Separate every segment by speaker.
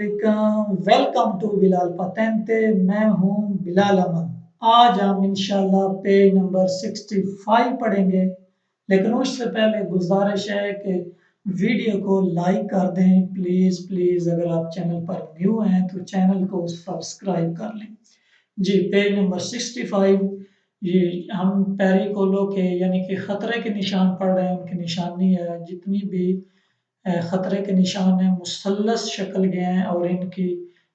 Speaker 1: Welcome to Bilal पतेंते। मैं हूं बिलाल अमन। आज हम इंशाल्लाह पेज नंबर 65 पढ़ेंगे, लेकिन उससे पहले गुजारिश है कि वीडियो को लाइक कर दें प्लीज़ प्लीज़। अगर आप चैनल पर न्यू हैं तो चैनल को सब्सक्राइब कर लें। जी, पेज नंबर 65। ये हम पेरिकोलो के यानी कि ख़तरे के निशान पढ़ रहे हैं। उनकी निशानी है, जितनी भी ख़तरे के निशान हैं मुसल्लस शक्ल के हैं और इनकी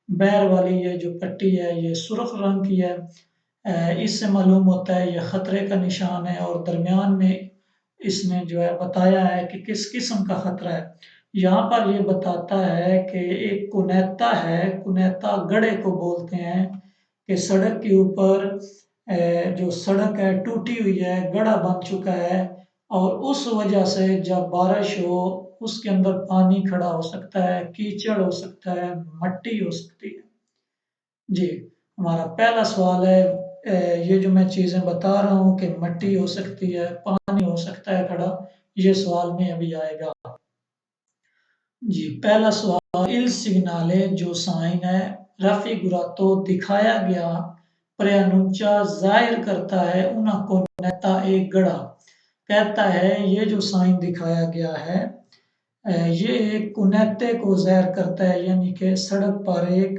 Speaker 1: बैर वाली ये जो पट्टी है ये सुर्ख रंग की है। इससे मालूम होता है ये ख़तरे का निशान है और दरमियान में इसने जो है बताया है कि किस किस्म का ख़तरा है। यहाँ पर ये बताता है कि एक कुनैता है, कुनैता गड्ढे को बोलते हैं कि सड़क के ऊपर जो सड़क है टूटी हुई है, गड्ढा बन चुका है और उस वजह से जब बारिश हो उसके अंदर पानी खड़ा हो सकता है, कीचड़ हो सकता है, मट्टी हो सकती है। जी, हमारा पहला सवाल है, ये जो मैं चीज़ें बता रहा हूँ कि मट्टी हो सकती है, पानी हो सकता है खड़ा, ये सवाल में अभी आएगा। जी, पहला सवाल, इल सिग्नाले जो साइन है raffigurato दिखाया गया preannuncia जाहिर करता है una cornetta एक गड़ा। कहता है ये जो साइन दिखाया गया है ये एक कुनैते को ज़ाहिर करता है, यानी कि सड़क पर एक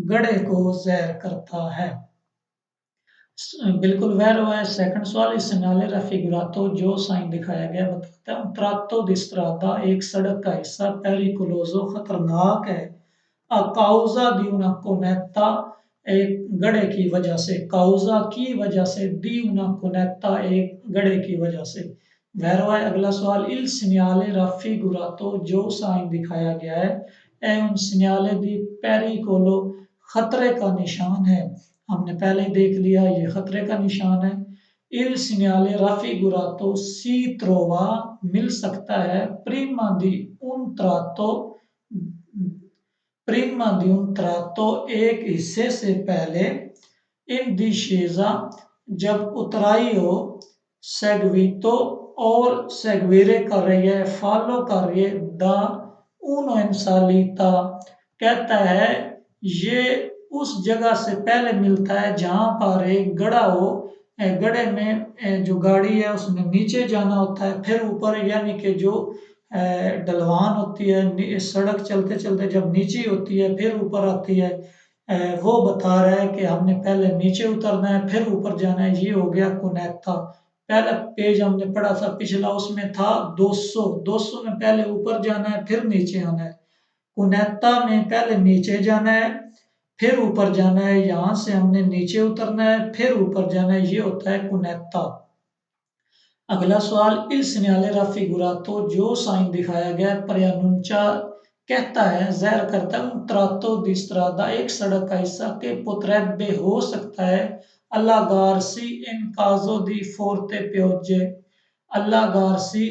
Speaker 1: गड्ढे को ज़ाहिर करता है। बिल्कुल वह हुआ है। सेकंड सवाल, इस नाले raffigurato जो साइन दिखाया गया बताता है un tratto di strada एक सड़क का हिस्सा pericoloso खतरनाक है a causa di una cunetta एक गड्ढे की वजह से, काउजा की वजह से, दी una cunetta एक गड्ढे की वजह से। वह हुआ है। अगला सवाल, il segnale raffigurato जो साइन दिखाया गया है è un segnale di pericolo खतरे का निशान है। हमने पहले ही देख लिया ये खतरे का निशान है। il segnale raffigurato si trova मिल सकता है prima di un tratto prima di un tratto एक हिस्से से पहले in discesa जब उतराई हो seguito और सेगवेरे कर रही है, फॉलो कर रही है द uno in salita कहता है ये उस जगह से पहले मिलता है जहां पर एक गड्ढा हो। गड्ढे में जो गाड़ी है उसमें नीचे जाना होता है फिर ऊपर, यानी कि जो ढलवान होती है सड़क चलते चलते जब नीचे होती है फिर ऊपर आती है, वो बता रहा है कि हमने पहले नीचे उतरना है फिर ऊपर जाना है। ये हो गया कुनैक्ता। पहला पेज हमने पढ़ा था पिछला, उसमें था 200 में पहले ऊपर जाना है फिर नीचे आना है। कुनैता में पहले नीचे जाना है फिर ऊपर जाना है, यहाँ से हमने नीचे उतरना है फिर ऊपर जाना है, ये होता है कुनैता। अगला सवाल, इल सिग्नाले raffigurato जो साइन दिखाया गया preannuncia कहता है, ज़ाहिर करता है un tratto di strada एक सड़क का हिस्सा के potrebbe हो सकता है allagarsi in caso di forte piogge allagarsi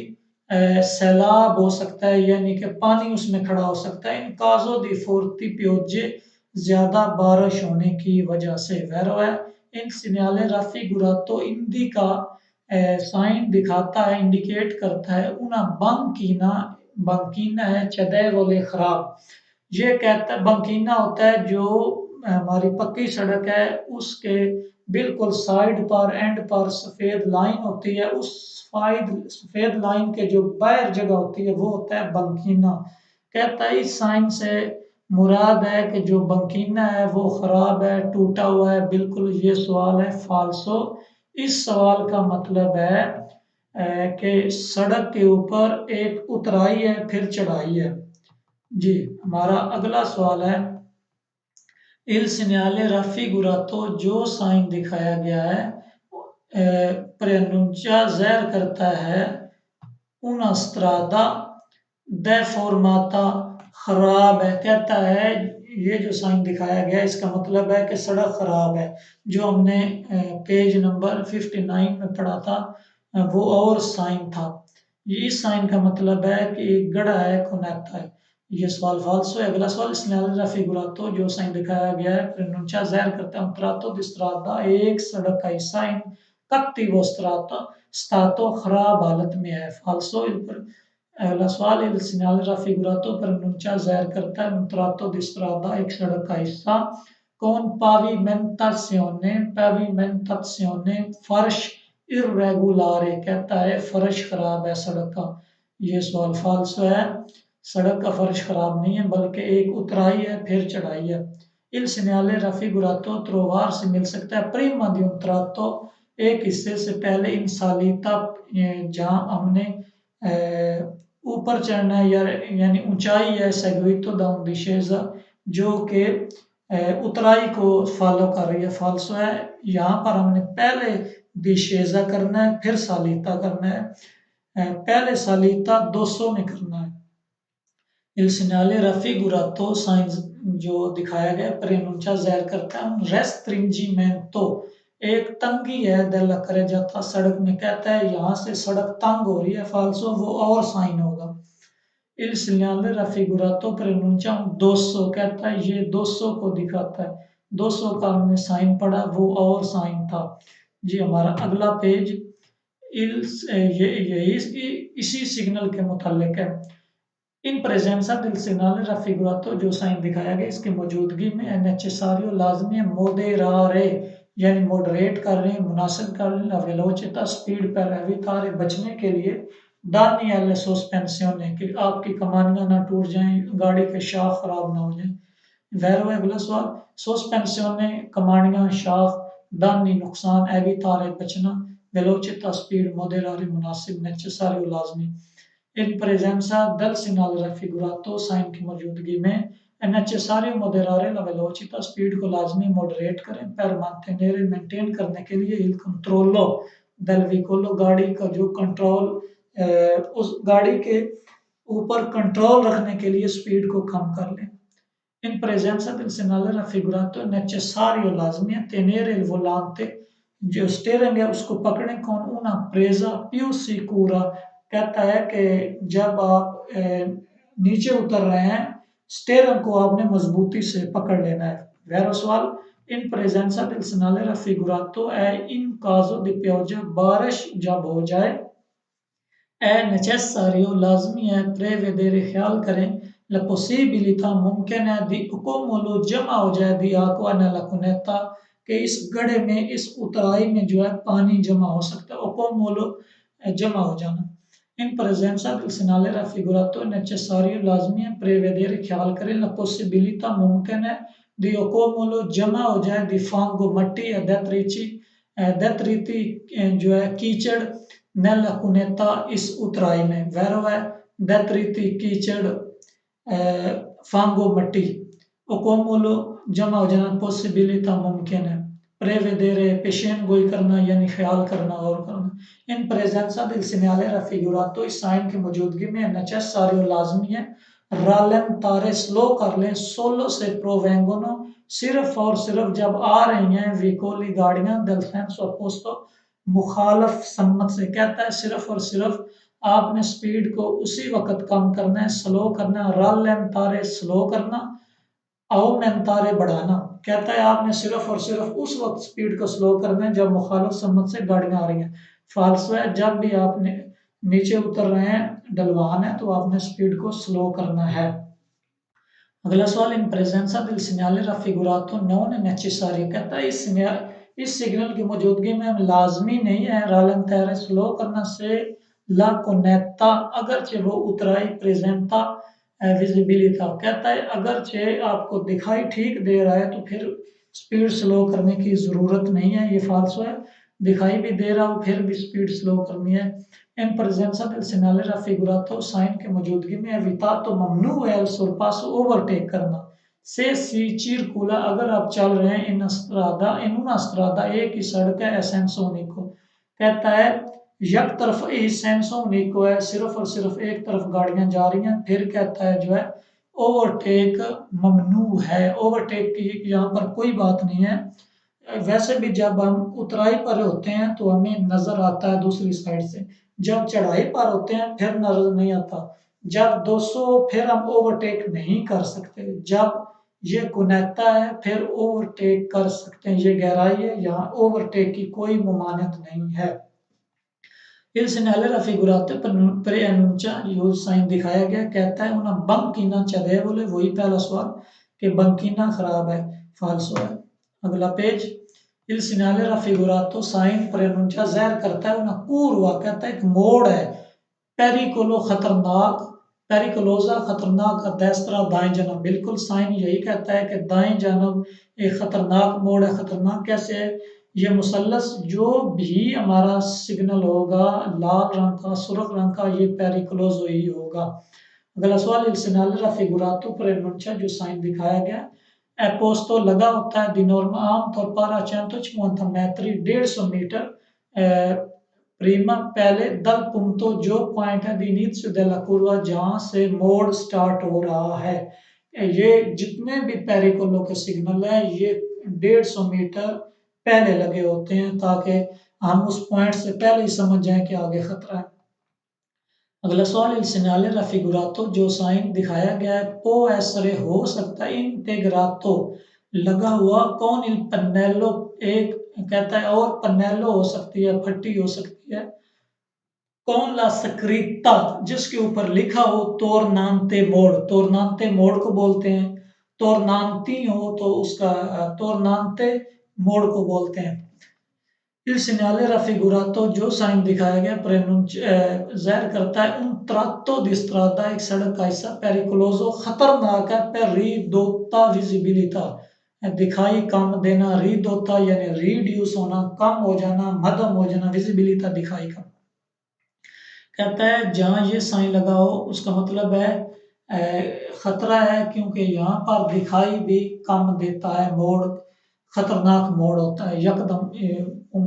Speaker 1: सैलाब हो सकता है, यानी कि पानी उसमें खड़ा हो सकता है। इन caso di forti piogge ज्यादा बारिश होने की वजह से। वह है इन सिग्नाले raffigurato हिंदी का साइन दिखाता है, इंडिकेट करता है una banchina, बंकीना है चदैवले खराब। ये कहता है बंकीना होता है जो हमारी पक्की सड़क है उसके बिल्कुल साइड पर एंड पर सफेद लाइन होती है, उस सफेद लाइन के जो बाहर जगह होती है वो होता है बंकीना। कहता है इस साइन से मुराद है कि जो बंकीना है वो खराब है, टूटा हुआ है। बिल्कुल ये सवाल है फाल्सो। इस सवाल का मतलब है कि सड़क के ऊपर एक उतराई है फिर चढ़ाई है। जी, हमारा अगला सवाल है, इल सिग्नाले raffigurato जो साइन दिखाया गया है preannuncia ज़ाहिर करता है una strada deformata खराब है। कहता है ये जो साइन दिखाया गया है इसका मतलब है कि सड़क खराब है। जो हमने पेज नंबर 59 में पढ़ा था वो और साइन था। ये इस साइन का मतलब है कि एक गड्ढा है, कुनैक्ता है। ये सवाल फाल्सो है। अगला सवाल, segnale raffigurato जो साइन दिखाया गया है preannuncia ज़ाहिर करता है un tratto di strada एक सड़क का हिस्सा इन cattivo stato खराब हालत में है। फाल्सो अगला सवाल, il segnale raffigurato pronuncia ज़ाहिर करता है un tratto di strada, एक सड़क का हिस्सा, con pavimentazione फर्श irregolare, कहता है फर्श खराब है सड़क का। ये सवाल फाल्सो है, सड़क का फर्श खराब नहीं है बल्कि एक उतराई है फिर चढ़ाई है। il segnale raffigurato trovar से मिल सकता है prima di un tratto, एक हिस्से से पहले, इन सालिता जहाँ हमने ऊपर चढ़ना है यानी ऊंचाई है, सेगुइतो डाउन डिशेजा जो कि उतराई को फॉलो कर रही है, फाल्सो है। यहाँ पर हमने पहले डिशेजा करना है फिर सालिता करना है, पहले सालिता 200 में करना है। il segnale raffigurato साइंस जो दिखाया गया प्रेनुंचा ज़ाहिर करता है रेस्ट्रिंजीमेंटो, एक तंगी है दल करे जाता सड़क में, कहता है यहाँ से सड़क तंग हो रही है, फाल्सो वो और साइन होगा। il segnale raffigurato pronuncia 200, कहता है ये 200 को दिखाता है, 200 का हमने साइन पढ़ा वो और साइन था। जी हमारा अगला पेज यही इसी सिग्नल के मुतालिक है। इन प्रेजेंसा दिल सिग्नल raffigurato जो साइन दिखाया गया इसकी मौजूदगी में è necessario लाजमी है moderare यानी मॉडरेट कर रहे हैं, मुनासिब कर रहे हैं, वेलोचिता स्पीड पर evitare बचने के लिए, दानी alle sospensione कि आपकी कमानियां ना टूट जाएं, गाड़ी के शाख खराब ना हो जाएं। वैरो अगला सवाल, sospensione कमानियां शाख, दानी नुकसान, evitare बचना, वेलोचिता स्पीड, moderare मुनासिब, necessario लाजमी। इन प्रेजेंसा del segnale raffigurato साइन की मौजूदगी में è necessario moderare la velocità speed को लाजमी मॉडरेट करें per mantenere मेंटेन करने के लिए il controllo del veicolo गाड़ी का जो कंट्रोल, उस गाड़ी के ऊपर कंट्रोल रखने के लिए स्पीड को कम कर लें। इन presenza del segnale raffigurato è necessario लाजमी है tenere il volante जो स्टीयरिंग है उसको पकड़ें con una presa più sicura, कहता है कि जब आप नीचे उतर रहे हैं स्टीयरिंग को आपने मजबूती से पकड़ लेना है। वैरो सवाल, इन प्रेजेंसा del segnale raffigurato è in caso di pioggia, बारिश जब हो जाए, è necessario लाजमी है prevedere ख्याल करें la possibilità मुमकिन है di accumulo जमा हो जाए di acqua nella cunetta कि इस गड्ढे में इस उतराई में जो है पानी जमा हो सकता है, accumulo जमा हो जाना। इन presenza del segnale raffigurato è necessario लाजमी है prevedere ख्याल करें la possibilità मुमकिन है di accumulo जमा हो जाए di fango मट्टी या detriti जो है कीचड़ nella cunetta इस उतराई में, वैरो है detriti कीचड़, fango मट्टी, accumulo जमा हो जाना, possibilità मुमकिन है, prevedere पेशेन गोई करना यानी ख्याल करना और करना। इन presenza del segnale raffigurato इस साइन की मौजूदगी में necessario लाजमी है rallentare स्लो कर लें solo se provengono सिर्फ और सिर्फ जब आ रही हैं veicoli गाड़ियां del senso opposto मुखालफ सम्मत से, कहता है सिर्फ और सिर्फ आपने स्पीड को उसी वक्त कम करना है, स्लो करना, rallentare स्लो करना, aumentare बढ़ाना, कहता है आपने सिर्फ और सिर्फ उस वक्त स्पीड को स्लो करना है जब मुखालिफ सम्मत से गाड़ियां आ रही हैं। फाल्सो है, जब भी आपने नीचे उतर रहे हैं ढलवान है तो आपने स्पीड को स्लो करना है। अगला सवाल, इन प्रेजेंसा del segnale raffigurato non è necessario, कहता है इस सिग्नल की मौजूदगी में लाजमी नहीं है rallentare स्लो करना से la connetta अगरचे वो उतराई प्रेजेंटा विजिबिलिटी, कहता है अगरचे आपको दिखाई ठीक दे रहा है तो फिर स्पीड स्लो करने की ज़रूरत नहीं है, ये फाल्सो है, दिखाई भी दे रहा हो फिर भी स्पीड स्लो करनी है। इन प्रेजेंसा del segnale raffigurato साइन की मौजूदगी में evitato ममनू है el sorpasso ओवरटेक करना, से सी circola अगर आप चल रहे हैं in una strada एक ही सड़क है senso unico, कहता है एक तरफ सेंसो unico है, सिर्फ और सिर्फ एक तरफ गाड़ियां जा रही हैं, फिर कहता है जो है ओवरटेक ममनू है, ओवरटेक की यहाँ पर कोई बात नहीं है। वैसे भी जब हम उतराई पर होते हैं तो हमें नजर आता है दूसरी साइड से, जब चढ़ाई पर होते हैं फिर नजर नहीं आता, जब 200 फिर हम ओवरटेक नहीं कर सकते, जब ये कुनेक्ता है फिर ओवरटेक कर सकते हैं, ये गहराई है, यहाँ ओवरटेक की कोई ममानियत नहीं है। Il segnale raffigurato preannuncia, जो साइन दिखाया गया, कहता है una banchina cedevole, वही पहला सवाल कि banchina खराब है, फाल्सो है। अगला page, il segnale raffigurato sign preannuncia ज़ाहिर करता है una curva, कहता है एक मोड़ है, पेरिकोलो खतरनाक, पेरिकोलोजा खतरनाक, देस्त्रा दाएं जानब, बिल्कुल साइन यही कहता है कि दाएं जानब एक खतरनाक मोड़ है। खतरनाक कैसे है? ये मुसल्लस जो भी हमारा सिग्नल होगा लाल रंग का, सुर्ख रंग का, ये पेरिकोलोज ही होगा। अगला सवाल, il segnale raffigurato preannuncia, जो साइन दिखाया गया, एपोस्तो लगा होता है दी नॉर्मा, आमतौर पर अचेंतो 50 150 मीटर प्रीमा पहले दल पुंतो, जो पॉइंट है इनिशियो della curva, जहां से मोड़ स्टार्ट हो रहा है। ये जितने भी पेरिकोलो के सिग्नल है ये 150 मीटर पहले लगे होते हैं ताकि हम उस पॉइंट से पहले ही समझ जाएं कि आगे खतरा है। अगला सवाल, il segnale raffigurato, जो साइन दिखाया गया है, पो एसरे हो सकता है इंटेग्रातो लगा हुआ, कौन il pannello, एक कहता है और पन्नेलो हो सकती है, फट्टी हो सकती है, कौन ला स्क्रिप्टा, जिसके ऊपर लिखा हो तोरनांते मोड़, तोरनांते मोड़ को बोलते हैं, तोरनांती हो तो उसका तोरनांते मोड़ को बोलते हैं। il segnale raffigurato, जो साइन दिखाया गया, ज़ाहिर करता है un tratto di strada, एक सड़क का हिस्सा, pericoloso खतरनाक है, per ridotta visibilità दिखाई कम देना, रिदोता यानी रिड्यूस होना, कम हो जाना, मध्यम हो जाना, विजिबिलिटा दिखाई कम। कहता है जहां ये साइन लगा हो उसका मतलब है खतरा है, क्योंकि यहाँ पर दिखाई भी कम देता है, मोड़ खतरनाक मोड़ होता है, यकदम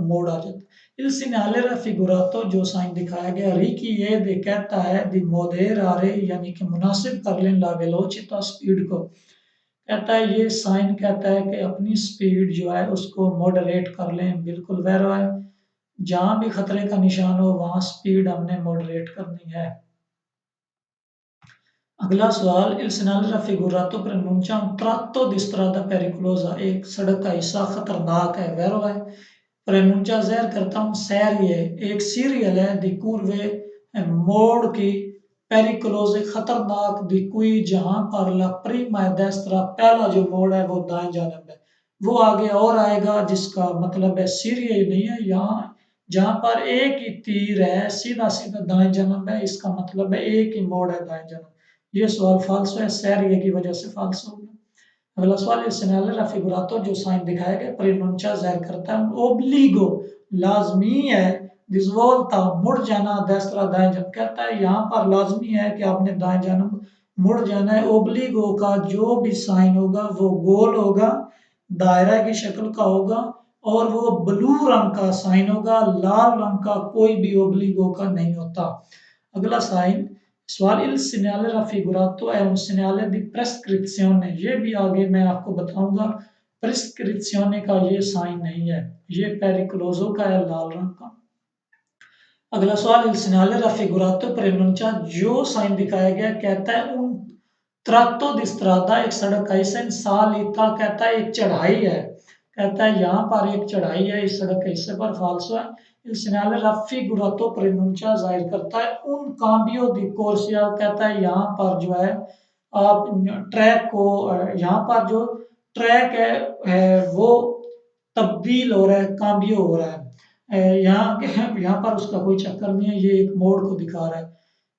Speaker 1: मोड़ आ जाता है। il segnale raffigurato, जो साइन दिखाया गया, रिकी कहता है दी moderare, यानी कि मुनासिब कर लें ला वेलोचिता, स्पीड को, कहता है ये साइन कहता है कि अपनी स्पीड जो है उसको मॉडरेट कर लें, बिल्कुल वैरो है, जहां भी खतरे का निशान हो वहां स्पीड हमने मॉडरेट करनी है। अगला सवाल, il segnale raffigurato preannuncia un tratto di strada pericolosa, एक सड़क का हिस्सा खतरनाक है, वैरो है, preannuncia ज़ाहिर करता हूँ, serie, एक सीरियल है, दी curve, मोड़ की, पेरिकोलोज खतरनाक, दी कुई, जहां पर ला prima e destra, पहला जो मोड़ है वो दाएं जानब है, वो आगे और आएगा, जिसका मतलब है सीरियल नहीं है, यहाँ जहां पर एक ही तीर है सीधा सीधा दाएं जानब है, इसका मतलब है एक ही मोड़ है दाएं जानब। ये सवाल फाल्सो है, सैर की वजह से फाल्सो हो गया। अगला सवाल, il segnale raffigurato, जो साइन दिखाया गया, प्रोनुncia ज़ाहिर करता है ओब्लिगो, लाजमी है, दिसवोल्ता, मुड़ जाना, देस्त्रा दाएं जानब, कहता है यहाँ पर लाजमी है कि आपने दाएं जानब मुड़ जाना है। ओब्लिगो का जो भी साइन होगा वो गोल होगा, दायरा की शक्ल का होगा, और वो ब्लू रंग का साइन होगा, लाल रंग का कोई भी ओब्लिगो का नहीं होता। अगला साइन सवाल, il segnale raffigurato è un segnale di prescrizione, ये भी आगे मैं आपको बताऊंगा, प्रिस्क्रिप्शियोने का ये साइन नहीं है, ये पेरिक्लोजो का है, लाल रंग का। अगला सवाल, il segnale raffigurato preannuncia, जो साइन दिखाया गया, कहता है un tratto di strada, एक सड़क का हिस्सा, सालिता, कहता है एक चढ़ाई है, कहता है यहाँ पर एक चढ़ाई है इस सड़क के हिस्से पर, फाल्सो है। il segnale raffigurato preannuncia ज़ाहिर करता है उन cambio di corsia, कहता है यहाँ पर जो है आप ट्रैक को, यहाँ पर जो ट्रैक है वो तब्दील हो रहा है, काम्बियो हो रहा है, यहाँ पर उसका कोई चक्कर नहीं है, ये एक मोड़ को दिखा रहा है।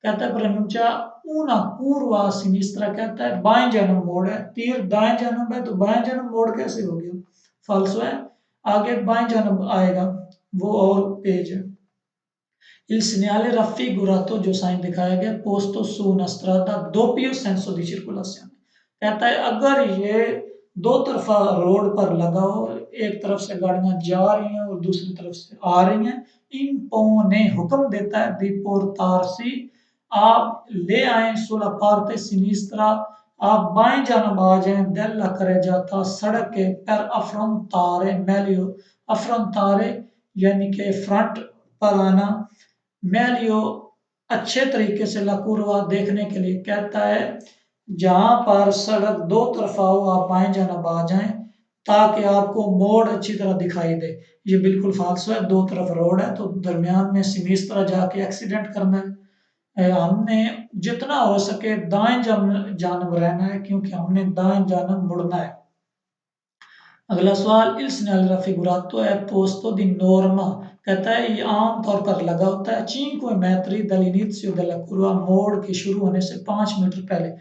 Speaker 1: कहता है प्रनुंचा ऊना पूर्वा सिनिस्त्रा, कहता है बाएं जानब मोड़ है, तीर दाएं जानब है तो बाएं जानब मोड़ कैसे हो गया, फाल्सो है, आगे बाएं जानब आएगा, वो और पेज है। il segnale raffigurato, जो साइन दिखाया गया, posto su una strada doppio senso di circolazione, कहता है अगर ये दो तरफा रोड पर लगा हो, एक तरफ से गाड़ियां जा रही हैं और दूसरी तरफ से आ रही हैं, impone हुक्म देता है, di portarsi, आप ले आए, sulla parte sinistra, आप बाएं जानब आ जाएं, della carreggiata, सड़क के, per affrontare meglio, affrontare यानी कि फ्रंट पर आना, मेलियो अच्छे तरीके से लकुरवा देखने के लिए, कहता है जहां पर सड़क दो तरफा हो आप बाएं जानब आ जाएं ताकि आपको मोड़ अच्छी तरह दिखाई दे। ये बिल्कुल फालसो है, दो तरफ रोड है तो दरमियान में इस तरह जाके एक्सीडेंट करना है। हमने जितना हो सके दाएं जानब रहना है, क्योंकि हमने दाएं जानब मुड़ना है। अगला सवाल, il segnale raffigurato è posto di norma, कहता है ये आम तौर पर लगा होता है 5 metri dall'inizio della curva, मोड़ के शुरू होने से 5 मीटर पहले।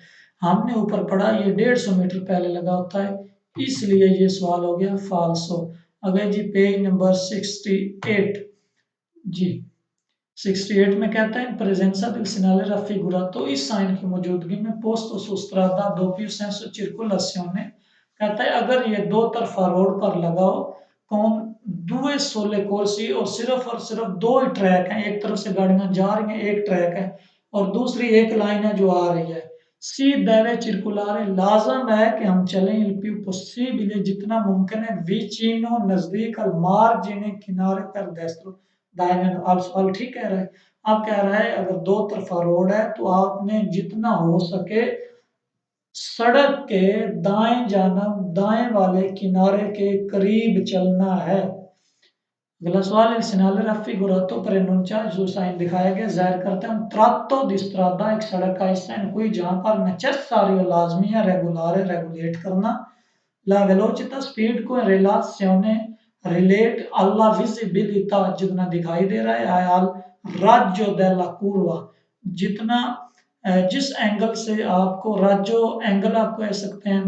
Speaker 1: हमने ऊपर पढ़ा ये 150 मीटर पहले लगा होता है, इसलिए ये सवाल हो गया फाल्सो। अगर जी पेज नंबर 68 जी 68 में कहता है presenza del segnale raffigurato, इस साइन की मौजूदगी में posto su strada doppio senso circolazione, कहता है अगर ये दो तरफा रोड पर लगाओ कौन दुए सोले कोर्सी, और सिर्फ दो ही ट्रैक हैं, एक तरफ से गाड़ियां जा रही हैं, एक ट्रैक है और दूसरी एक लाइन है जो आ रही है। सी देवे चिरकुलारे, लाजम है कि हम चलें il più possibile, जितना मुमकिन है, vicino नजदीक, al margine किनारे पर destro दाहिने। आप सवाल ठीक कह रहे हैं। आप कह रहा है अगर दो तरफा रोड है तो आपने जितना हो सके सड़क के दाएं जानब दाएं वाले किनारे के करीब चलना है। अगला सवाल, il segnale raffigurato preannuncia, जो साइन दिखाया गया जाहिर करते हैं tratto di strada, एक सड़क का हिस्सा है कोई जहां पर necessario लाजमी है, regolare रेगुलेट करना, la velocità स्पीड को, relazione रिलेट alla visibilità जितना दिखाई दे रहा है, al raggio della curva जितना जिस एंगल से आपको राजो एंगल आप कह सकते हैं,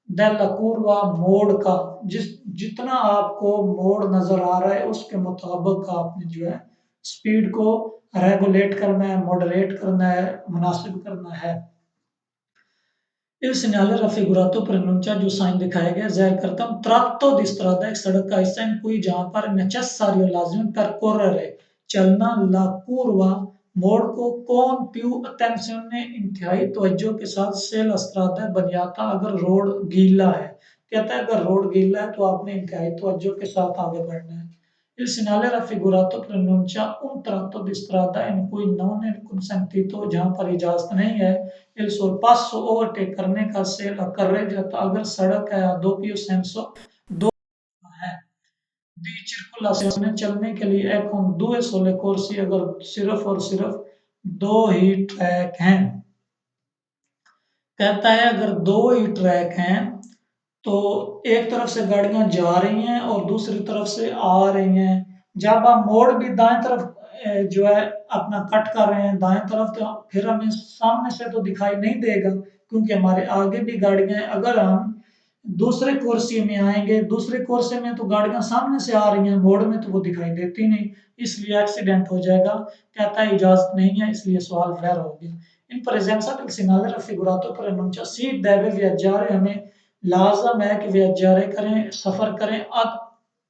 Speaker 1: डेला curva मोड़ का, जितना आपको मोड़ नजर आ रहा है उसके मुताबिक आपने जो है स्पीड को रेगुलेट करना है, मॉडरेट करना है, मुनासिब करना है। इस segnale raffigurato preannuncia, जो साइन दिखाया गया जाहिर करता हूँ tratto di strada, एक सड़क का हिस्सा है कोई जहां पर necessario लाजिम percorrere चलना, la curva मोड़ को, con più attenzione इंतहाई तवज्जो के साथ, se la strada बनियाता अगर रोड गीला है, कहता है अगर रोड गीला है तो आपने इंतहाई तवज्जो के साथ आगे बढ़ना है। Il segnale raffigurato preannuncia un tratto di strada in cui non è consentito, जहां पर इजाजत नहीं है, il sorpasso ओवरटेक करने का, से la carreggiata अगर सड़क है, doppio senso दो है, di circolazione चलने के लिए è con due sole corsi अगर सिर्फ और सिर्फ दो ही ट्रैक हैं। कहता है अगर दो ही ट्रैक हैं तो एक तरफ से गाड़ियां जा रही हैं और दूसरी तरफ से आ रही हैं, जब हम मोड़ भी दाएं तरफ जो है अपना कट कर रहे हैं दाएं तरफ, तो फिर हमें सामने से तो दिखाई नहीं देगा क्योंकि हमारे आगे भी गाड़ियां हैं। अगर हम दूसरे कोर्से में आएंगे, दूसरे कोर्से में तो गाड़ियां सामने से आ रही हैं, मोड़ में तो वो दिखाई देती नहीं, इसलिए एक्सीडेंट हो जाएगा। कहता है इजाजत नहीं है, इसलिए सवाल फेर हो गया। इन presenza del segnale raffigurato preannuncia si deve viaggiare, हमें लाजम है कि विaggare करें, सफर करें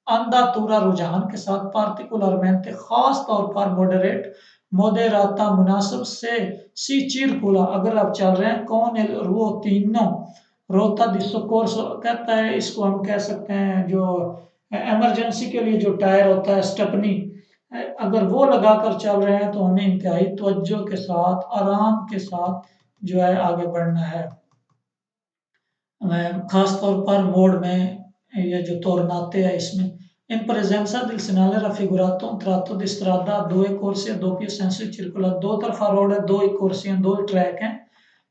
Speaker 1: अंधातुरा रुझान के साथ, पार्टिकुलरmente खास तौर पर मॉडरेट मोदेराता मुनासिब से, सी चिरकुला अगर आप चल रहे हैं, कौन रुओतीनो रोता दी सोcorso, कहता है इसको हम कह सकते हैं जो इमरजेंसी के लिए जो टायर होता है स्टेपनी, अगर वो लगाकर चल रहे हैं तो हमें इंतहाई तवज्जो के साथ आराम के साथ जो है आगे बढ़ना है। खास तौर पर मोड़ में ये जो tornate है इसमें। In presenza del segnale raffigurato un tratto di strada, due corsie a doppio senso circolare, दो तरफा रोड है, दो ही कुर्सियां, दो ही ट्रैक हैं,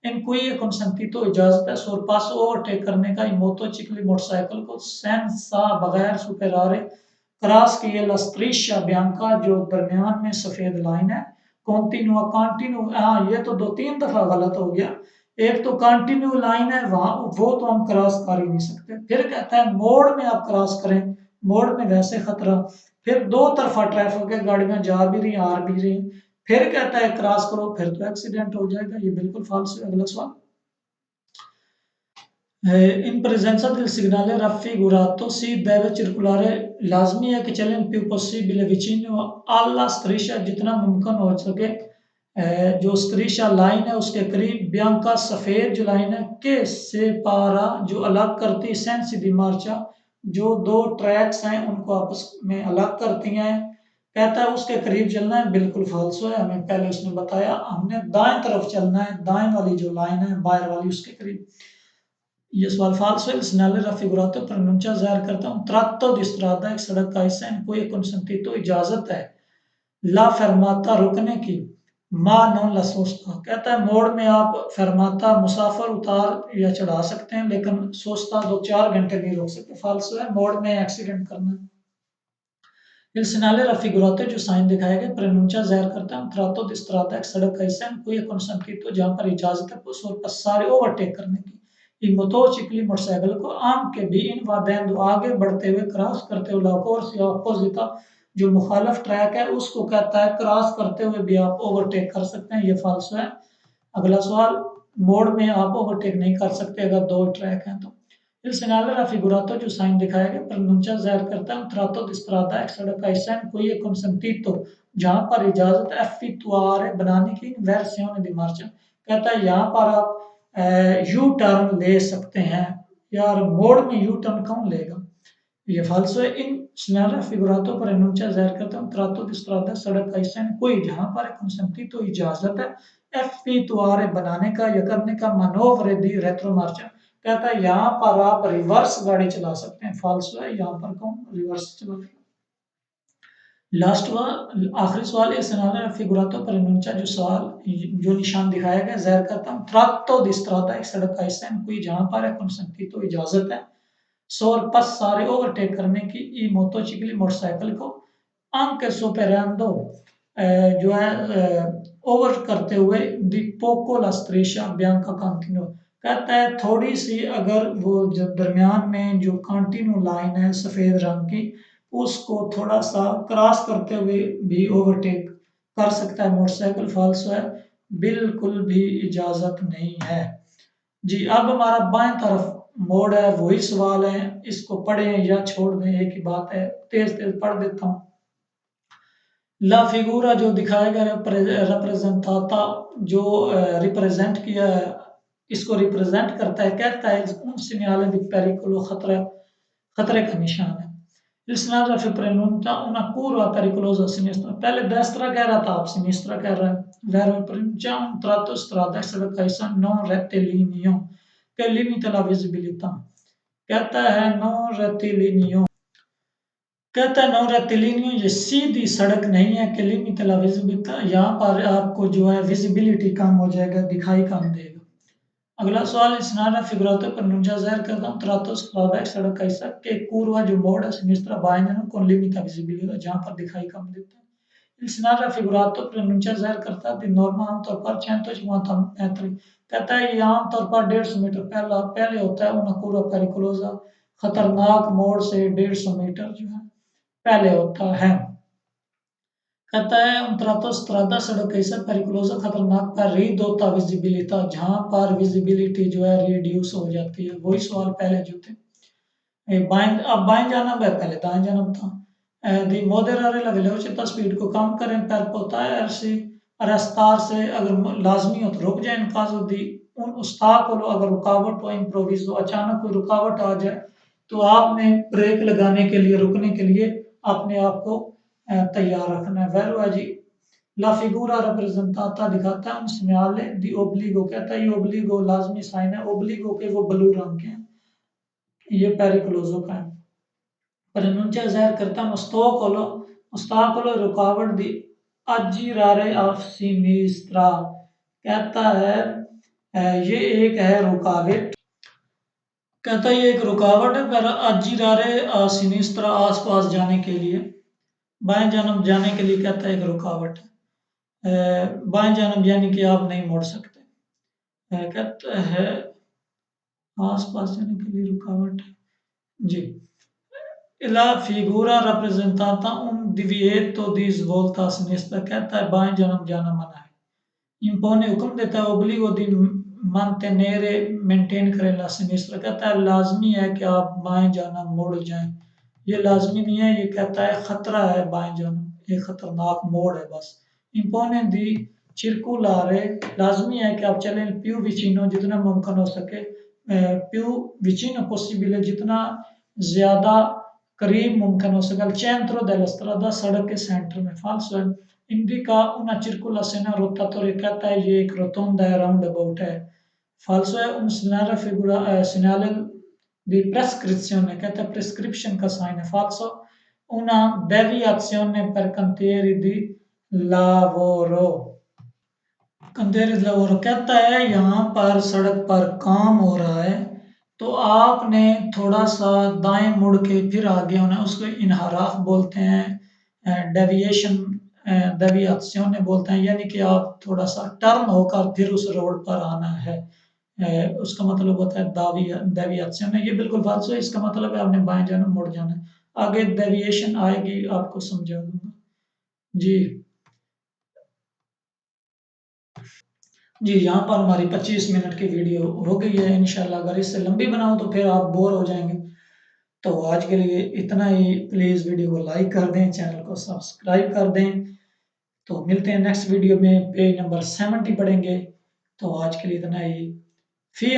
Speaker 1: इन cui è consentito इजाजत है sorpasso ओवरटेक करने का, in motocicli मोटरसाइकिल को, senza बगैर superare क्रॉस की, la striscia bianca जो दरमियान में सफेद लाइन है, continua कंटिन्यू, हाँ ये तो दो तीन दफा गलत हो गया, एक तो कंटिन्यू लाइन है वहां वो तो हम क्रॉस कर ही नहीं सकते, फिर कहता है मोड़ में आप क्रॉस करें, मोड़ में वैसे खतरा, फिर दो तरफा ट्रैफिक है, गाड़ियां जा भी रही आ भी रही, फिर कहता है क्रॉस करो, फिर तो एक्सीडेंट हो जाएगा, ये बिल्कुल फाल्स है। अगला सवाल, इन presenza del segnale raffigurato si deve circolare, लाजमी है कि चलें più possibile vicino alla striscia, जितना मुमकिन हो सके जो स्त्रीशा लाइन है उसके करीब, बियांका सफेद जो लाइन है, के सेपारा जो अलग करती, सेंस दी मार्चा जो दो ट्रैक्स हैं उनको आपस में अलग करती हैं, कहता है उसके करीब चलना है, बिल्कुल फाल्सो है, हमें पहले उसने बताया हमने दाएं तरफ चलना है, दाएं वाली जो लाइन है बाहर वाली उसके करीब। ये सवाल फाल्स है, il segnale raffigurato pronuncia ज़ाहिर करता हूँ tratto di strada एक सड़क का हिस्सा है, कोई consentito इजाजत है ला फरमाता रुकने की माँ नॉन ला सोचता कहता है मोड़ में आप फरमाता मुसाफिर उतार या चढ़ा सकते हैं लेकिन सोचता 2-4 घंटे नहीं रोक सकते। फाल्सो है, मोड़ में एक्सीडेंट करना। Il segnale raffigurato जो साइन दिखाया गया pronuncia ज़ाहिर करता है tratto di strada एक सड़क का हिस्सा है, कोई consentito जहाँ पर इजाजत है और passare ओवरटेक करने की in motocicli मोटरसाइकिल को आम के भी इन वादेंदो आगे बढ़ते हुए क्रॉस करते हुए लाकोर्स या अपोजिटा जो मुखालफ ट्रैक है उसको कहता है क्रॉस करते हुए भी आप ओवरटेक कर सकते हैं। ये फाल्सो है। अगला सवाल मोड़ में आप ओवरटेक नहीं कर सकते अगर दो ट्रैक हैं तो। Il segnale raffigurato जो साइन दिखाया गया pronuncia ज़ाहिर करता है tratto di strada एक सड़क का हिस्सा है, कोई consentito जहाँ पर इजाजत effettuare बनाने की versione di marcia कहता है यहाँ पर आप यू टर्न ले सकते हैं। यार मोड़ में यू टर्न कौन लेगा? ये फाल्सो है। इन segnale raffigurato pronuncia ज़ाहिर करता है tratto di strada सड़क का हिस्सा है, कोई जहाँ पर consentito इजाजत है effettuare बनाने का या करने का manovre di retromarcia कहता है यहाँ पर आप रिवर्स गाड़ी चला सकते हैं। फाल्सो है, यहाँ पर कौन रिवर्स चलाएगा? लास्ट आखिरी सवाल है सेनारे फिगुरातो pronuncia जो सवाल जो निशान दिखाया गया ज़ाहिर करता हूँ tratto di strada एक सड़क का हिस्सा है, कोई जहाँ पर है consentito इजाजत है सोर पस सारे ओवरटेक करने की ई मोटोचिकली मोटरसाइकिल को anche superando जो है ओवर करते हुए दी पोको ला स्ट्रेशा बियांका कंटिन्यू कहता है थोड़ी सी अगर वो जो दरमियान में जो कंटिन्यू लाइन है सफ़ेद रंग की उसको थोड़ा सा क्रॉस करते हुए भी ओवरटेक कर सकता है मोटरसाइकिल। फाल्सो है, बिल्कुल भी इजाज़त नहीं है। जी अब हमारा बाएं तरफ मोड़ है, वही सवाल है, इसको पढ़ें या छोड़ दें एक ही बात है। तेज तेज पढ़ देता हूँ। ला फिगूरा जो दिखाया गया रिप्रेजेंटाता जो रिप्रेजेंट किया है इसको रिप्रेजेंट करता है कहता है उन सिग्नल दी पेरिकुलो खतरा खतरे का निशान है। Il segnale preannuncia una curva pericolosa a sinistra पहले destra कह रहा था आप sinistra कह रहा है। Verbo pronuncia un tratto strada सड़क का हिस्सा non rettilineo che limita la visibilità कहता है non rettilineo कहता है नौ रेक्टिलिनियो ये सीधी सड़क नहीं है कि लिमिट ला विजिबिलिटी यहाँ पर आपको जो है विजिबिलिटी कम हो जाएगा, दिखाई कम देगा। अगला सवाल स्नाना फिगुरातो pronuncia ज़ाहिर करता हूँ tratos strada सड़क का हिस्सा के curva जो मोड़ है sinistra बाएं जानब con limita visibilità जहाँ पर दिखाई कम देता है। Il segnale raffigurato pronuncia ज़ाहिर करता है norma आमतौर पर 150 metri कहता है ये आमतौर पर 150 मीटर पहले होता है una curva pericolosa खतरनाक मोड़ से 150 मीटर जो है पहले होता है। कहता है un tratto strada सड़क ऐसा पेरिकुलोसा खतरनाक पर रिडोता विजिबिलिटा जहाँ पर विजिबिलिटी जो है रिड्यूस हो जाती है। वही सवाल पहले जो थे बाएं अब बाएं जानब है, पहले दाएं जानब था। दी moderare la velocità स्पीड को कम करें per potersi रफ्तार से अगर लाजमी हो तो रुक जाए इन caso di un ostacolo अगर रुकावट हो improviso अचानक कोई रुकावट आ जाए तो आपने ब्रेक लगाने के लिए रुकने के लिए अपने आप को तैयार रखना है। वेरो है जी ला फिगूरा रिप्रेजेंटाता दिखाता है segnale di obbligo कहता है ये ओब्लिगो लाजमी साइन है। ओब्लिगो के वो ब्लू रंग के हैं, ये पेरिकुलोजो का है। pronuncia ज़ाहिर करता है ostacolo रुकावट दी aggirare a sinistra कहता है ये एक है रुकावट कहता है ये एक रुकावट है पर aggirare a sinistra आसपास जाने के लिए बाएं जानब जाने के लिए कहता है एक रुकावट है। बाएं जानब यानी कि आप नहीं मुड़ सकते। कहता है आसपास जाने के लिए रुकावट है जी। La figura rappresentata un divieto di svolta a sinistra कहता है बाएं जानब जाना मना है। impone हुक्म देता है obligo di mantenere मेंटेन करें ला sinistra कहता है लाजमी है कि आप बाएं जानब मुड़ जाएं। ये लाजमी नहीं है, ये कहता है खतरा है बाएं जानब, ये खतरनाक मोड़ है बस। impone di circolare लाजमी है कि आप चलें più vicino जितना मुमकिन हो सके più vicino possibile जितना ज्यादा करीब मुमकिन हो सके al centro della strada सड़क के सेंटर में। फाल्सो है indica una circolazione rotatoria कहता है ये एक रोटोंडा है, राउंड अबाउट है। falso è un segnale segnale di prescrizione, कहते हैं प्रिस्क्रिप्शन का साइन है falso, una deviazione per cantieri di lavoro, कंधेर lavoro कहता है यहाँ पर सड़क पर काम हो रहा है तो आपने थोड़ा सा दाएं मुड़ के फिर आगे होना है, उसको इनहराफ बोलते हैं, डेविएशन डेविएशन बोलते हैं, यानी कि आप थोड़ा सा टर्न होकर फिर उस रोड पर आना है। उसका मतलब होता है दावी डेविएशन है, ये बिल्कुल फालतू है, इसका मतलब है आपने बाएं जाना मुड़ जाना है। आगे डेविएशन आएगी आपको समझा दूंगा जी। जी, यहाँ पर हमारी 25 मिनट की वीडियो हो गई है। इंशाल्लाह अगर इससे लंबी बनाऊँ तो फिर आप बोर हो जाएँगे। तो आज के लिए इतना ही। प्लीज़ वीडियो को लाइक कर दें, चैनल को सब्सक्राइब कर दें। तो मिलते हैं नेक्स्ट वीडियो में, पेज नंबर 70 पढ़ेंगे। तो आज के लिए इतना ही। फ़ी